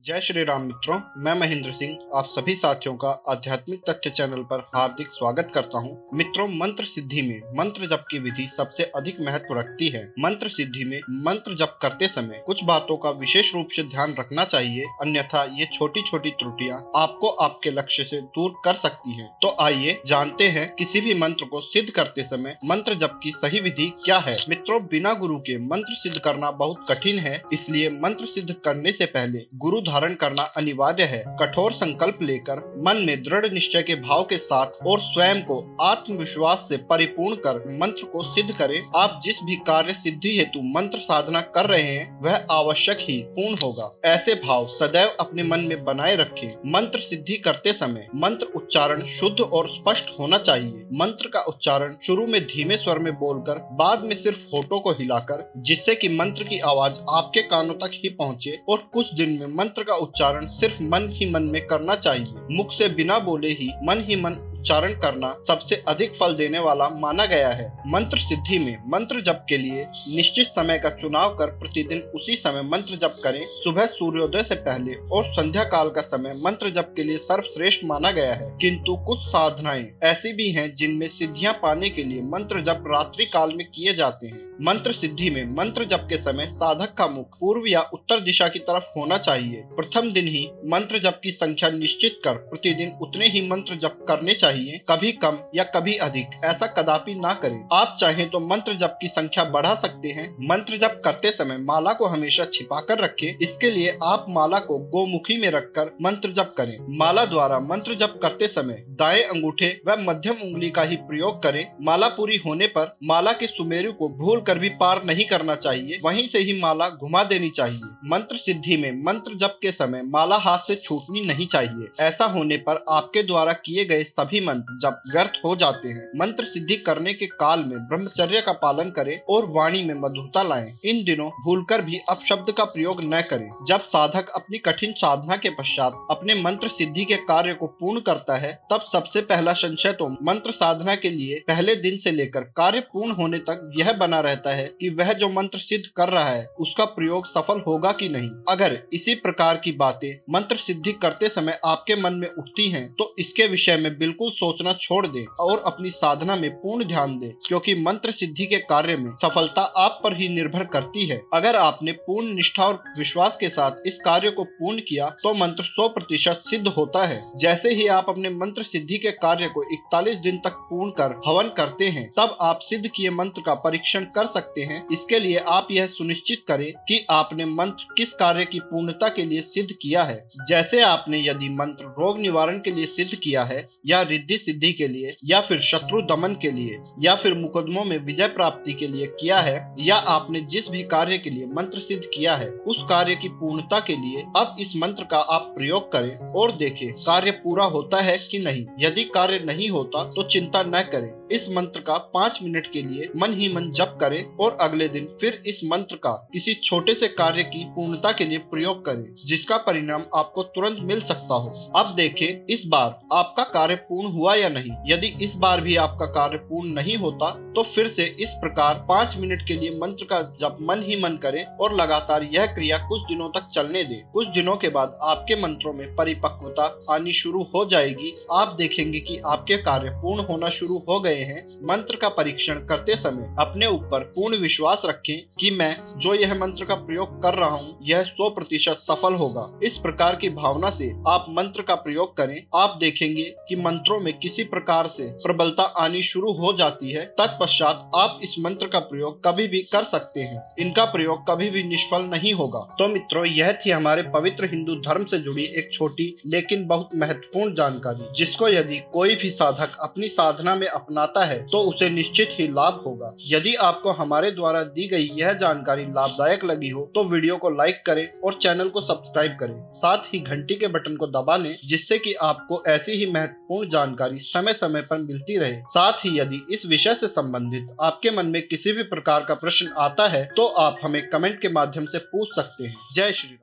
जय श्री राम मित्रों, मैं महेंद्र सिंह आप सभी साथियों का आध्यात्मिक तथ्य चैनल पर हार्दिक स्वागत करता हूं। मित्रों, मंत्र सिद्धि में मंत्र जप की विधि सबसे अधिक महत्व रखती है। मंत्र सिद्धि में मंत्र जप करते समय कुछ बातों का विशेष रूप से ध्यान रखना चाहिए, अन्यथा ये छोटी छोटी त्रुटियां आपको आपके लक्ष्य से दूर कर सकती हैं। तो आइए जानते हैं किसी भी मंत्र को सिद्ध करते समय मंत्र जप की सही विधि क्या है। मित्रों, बिना गुरु के मंत्र सिद्ध करना बहुत कठिन है, इसलिए मंत्र सिद्ध करने से पहले गुरु धारण करना अनिवार्य है। कठोर संकल्प लेकर मन में दृढ़ निश्चय के भाव के साथ और स्वयं को आत्मविश्वास से परिपूर्ण कर मंत्र को सिद्ध करें। आप जिस भी कार्य सिद्धि हेतु मंत्र साधना कर रहे हैं वह आवश्यक ही पूर्ण होगा। ऐसे भाव सदैव अपने मन में बनाए रखें। मंत्र सिद्धि करते समय मंत्र उच्चारण शुद्ध और स्पष्ट होना चाहिए। मंत्र का उच्चारण शुरू में धीमे स्वर में बोलकर बाद में सिर्फ होठों को हिलाकर, जिससे कि मंत्र की आवाज आपके कानों तक ही पहुंचे, और कुछ दिन में मंत्र का उच्चारण सिर्फ मन ही मन में करना चाहिए। मुख से बिना बोले ही मन उच्चारण करना सबसे अधिक फल देने वाला माना गया है। मंत्र सिद्धि में मंत्र जप के लिए निश्चित समय का चुनाव कर प्रतिदिन उसी समय मंत्र जप करें। सुबह सूर्योदय से पहले और संध्या काल का समय मंत्र जप के लिए सर्वश्रेष्ठ माना गया है, किंतु कुछ साधनाएं ऐसी भी हैं जिनमें सिद्धियां पाने के लिए मंत्र जप रात्रि काल में किए जाते हैं। मंत्र सिद्धि में मंत्र जप के समय साधक का मुख पूर्व या उत्तर दिशा की तरफ होना चाहिए। प्रथम दिन ही मंत्र जप की संख्या निश्चित कर प्रतिदिन उतने ही मंत्र जप करने चाहिए, कभी कम या कभी अधिक ऐसा कदापि ना करें। आप चाहें तो मंत्र जप की संख्या बढ़ा सकते हैं। मंत्र जप करते समय माला को हमेशा छिपा कर रखें। इसके लिए आप माला को गोमुखी में रखकर मंत्र जप करें। माला द्वारा मंत्र जप करते समय दाएं अंगूठे व मध्यम उंगली का ही प्रयोग करें। माला पूरी होने पर माला के सुमेरु को भूल कर भी पार नहीं करना चाहिए, वहीं से ही माला घुमा देनी चाहिए। मंत्र सिद्धि में मंत्र जप के समय माला हाथ से छूटनी नहीं चाहिए। ऐसा होने पर आपके द्वारा किए गए सभी मंत्र जप व्यर्थ हो जाते हैं। मंत्र सिद्धि करने के काल में ब्रह्मचर्य का पालन करें और वाणी में मधुरता लाएं। इन दिनों भूलकर भी अपशब्द का प्रयोग न करें। जब साधक अपनी कठिन साधना के पश्चात अपने मंत्र सिद्धि के कार्य को पूर्ण करता है, तब सबसे पहला संशय तो मंत्र साधना के लिए पहले दिन से लेकर कार्य पूर्ण होने तक यह बना रहता है कि वह जो मंत्र सिद्ध कर रहा है उसका प्रयोग सफल होगा कि नहीं। अगर इसी प्रकार की बातें मंत्र सिद्धि करते समय आपके मन में उठती हैं, तो इसके विषय में बिल्कुल सोचना छोड़ दें और अपनी साधना में पूर्ण ध्यान दें, क्योंकि मंत्र सिद्धि के कार्य में सफलता आप पर ही निर्भर करती है। अगर आपने पूर्ण निष्ठा और विश्वास के साथ इस कार्य को पूर्ण किया तो मंत्र 100% सिद्ध होता है। जैसे ही आप अपने मंत्र सिद्धि के कार्य को 41 दिन तक पूर्ण कर हवन करते हैं, तब आप सिद्ध किए मंत्र का परीक्षण कर सकते हैं। इसके लिए आप यह सुनिश्चित करें कि आपने मंत्र किस कार्य की पूर्णता के लिए सिद्ध किया है। जैसे आपने यदि मंत्र रोग निवारण के लिए सिद्ध किया है, या रिद्धि सिद्धि के लिए, या फिर शत्रु दमन के लिए, या फिर मुकदमों में विजय प्राप्ति के लिए किया है, या आपने जिस भी कार्य के लिए मंत्र सिद्ध किया है उस कार्य की पूर्णता के लिए अब इस मंत्र का आप प्रयोग करें और देखें कार्य पूरा होता है कि नहीं। यदि कार्य नहीं होता तो चिंता न करें। इस मंत्र का 5 मिनट के लिए मन ही मन जप करें और अगले दिन फिर इस मंत्र का किसी छोटे से कार्य की पूर्णता के लिए प्रयोग करें, जिसका परिणाम आपको तुरंत मिल सकता हो। अब देखें इस बार आपका कार्य पूर्ण हुआ या नहीं। यदि इस बार भी आपका कार्य पूर्ण नहीं होता तो फिर से इस प्रकार 5 मिनट के लिए मंत्र का जप मन ही मन करें और लगातार यह क्रिया कुछ दिनों तक चलने दें। कुछ दिनों के बाद आपके मंत्रों में परिपक्वता आनी शुरू हो जाएगी। आप देखेंगे कि आपके कार्य पूर्ण होना शुरू हो गए हैं। मंत्र का परीक्षण करते समय अपने ऊपर पूर्ण विश्वास रखें कि मैं जो यह मंत्र का प्रयोग कर रहा हूँ यह 100% सफल होगा। इस प्रकार की भावना से आप मंत्र का प्रयोग करें। आप देखेंगे कि मंत्रों में किसी प्रकार से प्रबलता आनी शुरू हो जाती है। तत्पश्चात आप इस मंत्र का प्रयोग कभी भी कर सकते हैं। इनका प्रयोग कभी भी निष्फल नहीं होगा। तो मित्रों, यह थी हमारे पवित्र हिंदू धर्म से जुड़ी एक छोटी लेकिन बहुत महत्वपूर्ण जानकारी, जिसको यदि कोई भी साधक अपनी साधना में अपनाता है तो उसे निश्चित ही लाभ होगा। यदि आपको हमारे द्वारा दी गई यह जानकारी लाभदायक लगी हो तो वीडियो को लाइक करें और चैनल को सब्सक्राइब करें। साथ ही घंटी के बटन को दबा लें, जिससे कि आपको ऐसी ही महत्वपूर्ण जानकारी समय समय पर मिलती रहे। साथ ही यदि इस विषय से संबंधित आपके मन में किसी भी प्रकार का प्रश्न आता है तो आप हमें कमेंट के माध्यम से पूछ सकते हैं। जय श्री राम।